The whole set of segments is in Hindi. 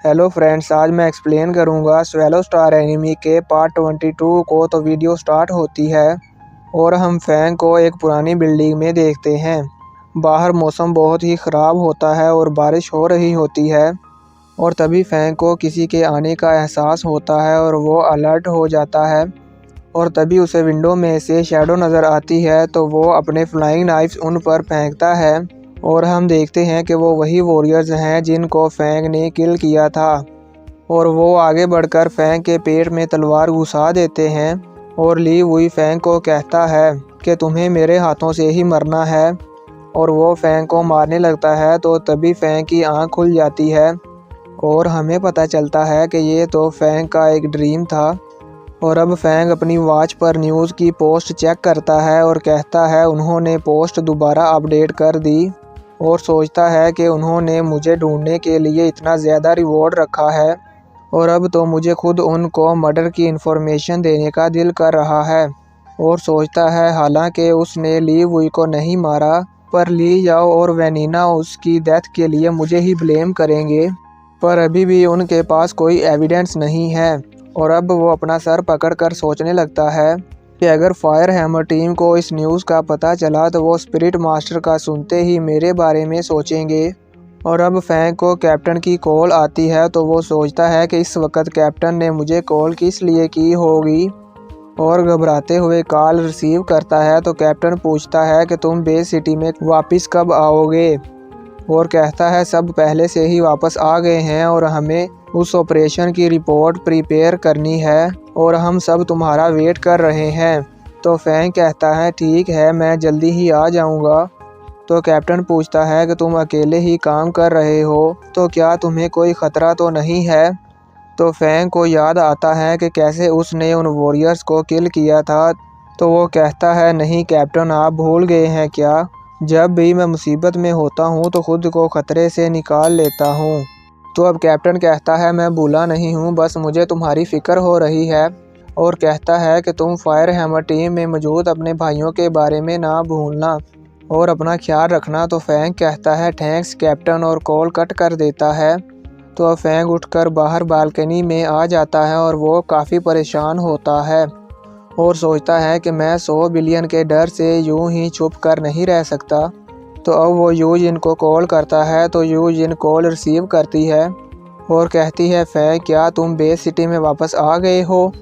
हेलो फ्रेंड्स, आज मैं एक्सप्लेन करूंगा स्वेलो स्टार एनिमी के पार्ट 22 को। तो वीडियो स्टार्ट होती है और हम फैंग को एक पुरानी बिल्डिंग में देखते हैं। बाहर मौसम बहुत ही ख़राब होता है और बारिश हो रही होती है और तभी फैंग को किसी के आने का एहसास होता है और वो अलर्ट हो जाता है। और तभी उसे विंडो में से शैडो नज़र आती है, तो वो अपने फ्लाइंग नाइफ्स उन पर फेंकता है और हम देखते हैं कि वो वही वॉरियर्स हैं जिनको फैंग ने किल किया था। और वो आगे बढ़कर फैंग के पेट में तलवार घुसा देते हैं और ली हुई फैंग को कहता है कि तुम्हें मेरे हाथों से ही मरना है। और वो फैंग को मारने लगता है, तो तभी फैंग की आँख खुल जाती है और हमें पता चलता है कि ये तो फैंग का एक ड्रीम था। और अब फैंग अपनी वॉच पर न्यूज़ की पोस्ट चेक करता है और कहता है उन्होंने पोस्ट दोबारा अपडेट कर दी। और सोचता है कि उन्होंने मुझे ढूंढने के लिए इतना ज़्यादा रिवॉर्ड रखा है और अब तो मुझे खुद उनको मर्डर की इन्फॉर्मेशन देने का दिल कर रहा है। और सोचता है हालांकि उसने ली वुई को नहीं मारा, पर ली जाओ और वेनिना उसकी डेथ के लिए मुझे ही ब्लेम करेंगे। पर अभी भी उनके पास कोई एविडेंस नहीं है। और अब वो अपना सर पकड़कर सोचने लगता है कि अगर फायर हैमर टीम को इस न्यूज़ का पता चला तो वो स्पिरिट मास्टर का सुनते ही मेरे बारे में सोचेंगे। और अब फैंग को कैप्टन की कॉल आती है, तो वो सोचता है कि इस वक्त कैप्टन ने मुझे कॉल किस लिए की होगी। और घबराते हुए कॉल रिसीव करता है, तो कैप्टन पूछता है कि तुम बेस सिटी में वापस कब आओगे। और कहता है सब पहले से ही वापस आ गए हैं और हमें उस ऑपरेशन की रिपोर्ट प्रिपेयर करनी है और हम सब तुम्हारा वेट कर रहे हैं। तो फैंग कहता है ठीक है, मैं जल्दी ही आ जाऊंगा। तो कैप्टन पूछता है कि तुम अकेले ही काम कर रहे हो, तो क्या तुम्हें कोई ख़तरा तो नहीं है। तो फैंग को याद आता है कि कैसे उसने उन वॉरियर्स को किल किया था। तो वो कहता है नहीं कैप्टन, आप भूल गए हैं क्या, जब भी मैं मुसीबत में होता हूँ तो खुद को ख़तरे से निकाल लेता हूँ। तो अब कैप्टन कहता है मैं भूला नहीं हूँ, बस मुझे तुम्हारी फ़िक्र हो रही है। और कहता है कि तुम फायर हैमर टीम में मौजूद अपने भाइयों के बारे में ना भूलना और अपना ख्याल रखना। तो फैंग कहता है थैंक्स कैप्टन और कॉल कट कर देता है। तो अब फैंग उठकर बाहर बालकनी में आ जाता है और वो काफ़ी परेशान होता है और सोचता है कि मैं 100 बिलियन के डर से यूं ही छुप कर नहीं रह सकता। तो अब वो यूजिन को कॉल करता है, तो यूजिन कॉल रिसीव करती है और कहती है फैंग क्या तुम बेस सिटी में वापस आ गए हो।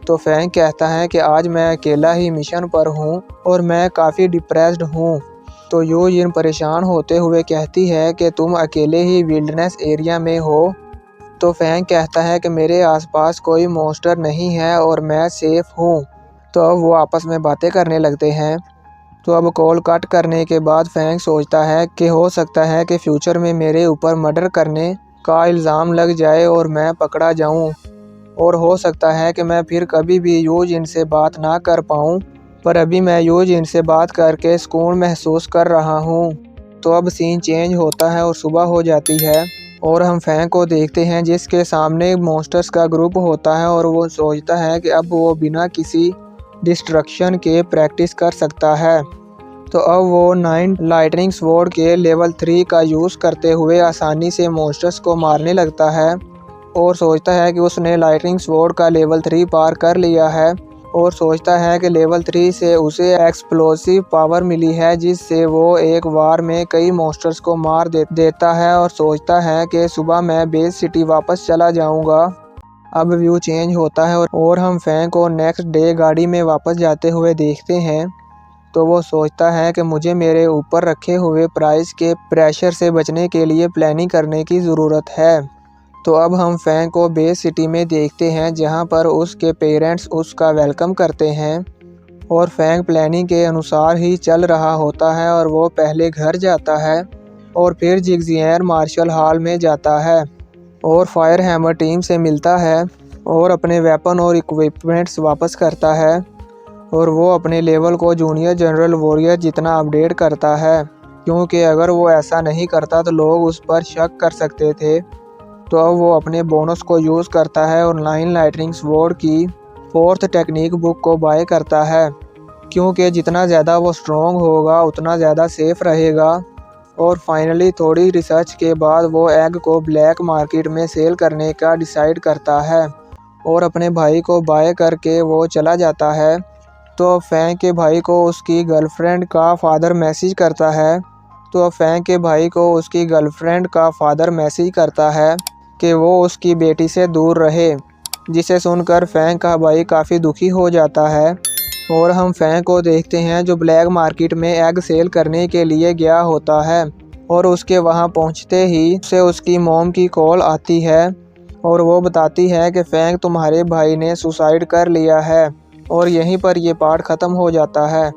तो फैंग कहता है कि आज मैं अकेला ही मिशन पर हूँ और मैं काफ़ी डिप्रेस्ड हूँ। तो यूजिन परेशान होते हुए कहती है कि तुम अकेले ही विल्डनेस एरिया में हो। तो फैंग कहता है कि मेरे आसपास कोई मॉन्स्टर नहीं है और मैं सेफ हूँ। तो अब वो आपस में बातें करने लगते हैं। तो अब कॉल कट करने के बाद फैंग सोचता है कि हो सकता है कि फ्यूचर में मेरे ऊपर मर्डर करने का इल्ज़ाम लग जाए और मैं पकड़ा जाऊं। और हो सकता है कि मैं फिर कभी भी यूज इनसे बात ना कर पाऊं, पर अभी मैं यूज इनसे बात करके सुकून महसूस कर रहा हूं। तो अब सीन चेंज होता है और सुबह हो जाती है और हम फैंग को देखते हैं जिसके सामने मॉन्स्टर्स का ग्रुप होता है और वो सोचता है कि अब वो बिना किसी डिस्ट्रक्शन के प्रैक्टिस कर सकता है। तो अब वो 9 लाइटनिंग स्वॉर्ड के लेवल 3 का यूज़ करते हुए आसानी से मॉन्स्टर्स को मारने लगता है और सोचता है कि उसने लाइटनिंग स्वॉर्ड का लेवल 3 पार कर लिया है। और सोचता है कि लेवल 3 से उसे एक्सप्लोसिव पावर मिली है जिससे वो एक बार में कई मॉन्स्टर्स को मार देता है। और सोचता है कि सुबह मैं बेस सिटी वापस चला जाऊंगा। अब व्यू चेंज होता है और हम फैंग को नेक्स्ट डे गाड़ी में वापस जाते हुए देखते हैं। तो वो सोचता है कि मुझे मेरे ऊपर रखे हुए प्राइस के प्रेशर से बचने के लिए प्लानिंग करने की ज़रूरत है। तो अब हम फैंग को बेस सिटी में देखते हैं जहां पर उसके पेरेंट्स उसका वेलकम करते हैं। और फैंग प्लानिंग के अनुसार ही चल रहा होता है और वो पहले घर जाता है और फिर जिग्जियर मार्शल हॉल में जाता है और फायर हैमर टीम से मिलता है और अपने वेपन और इक्विपमेंट्स वापस करता है। और वो अपने लेवल को जूनियर जनरल वॉरियर जितना अपडेट करता है, क्योंकि अगर वो ऐसा नहीं करता तो लोग उस पर शक कर सकते थे। तो अब वो अपने बोनस को यूज़ करता है और 9 लाइटनिंग स्वॉर्ड की 4th टेक्निक बुक को बाय करता है, क्योंकि जितना ज़्यादा वो स्ट्रॉन्ग होगा उतना ज़्यादा सेफ रहेगा। और फाइनली थोड़ी रिसर्च के बाद वो एग को ब्लैक मार्केट में सेल करने का डिसाइड करता है और अपने भाई को बाय करके वो चला जाता है। तो फैंग के भाई को उसकी गर्लफ्रेंड का फादर मैसेज करता है कि वो उसकी बेटी से दूर रहे, जिसे सुनकर फैंग का भाई काफ़ी दुखी हो जाता है। और हम फैंग को देखते हैं जो ब्लैक मार्केट में एग सेल करने के लिए गया होता है और उसके वहां पहुंचते ही उसे उसकी मॉम की कॉल आती है और वो बताती है कि फैंग तुम्हारे भाई ने सुसाइड कर लिया है। और यहीं पर ये पार्ट ख़त्म हो जाता है।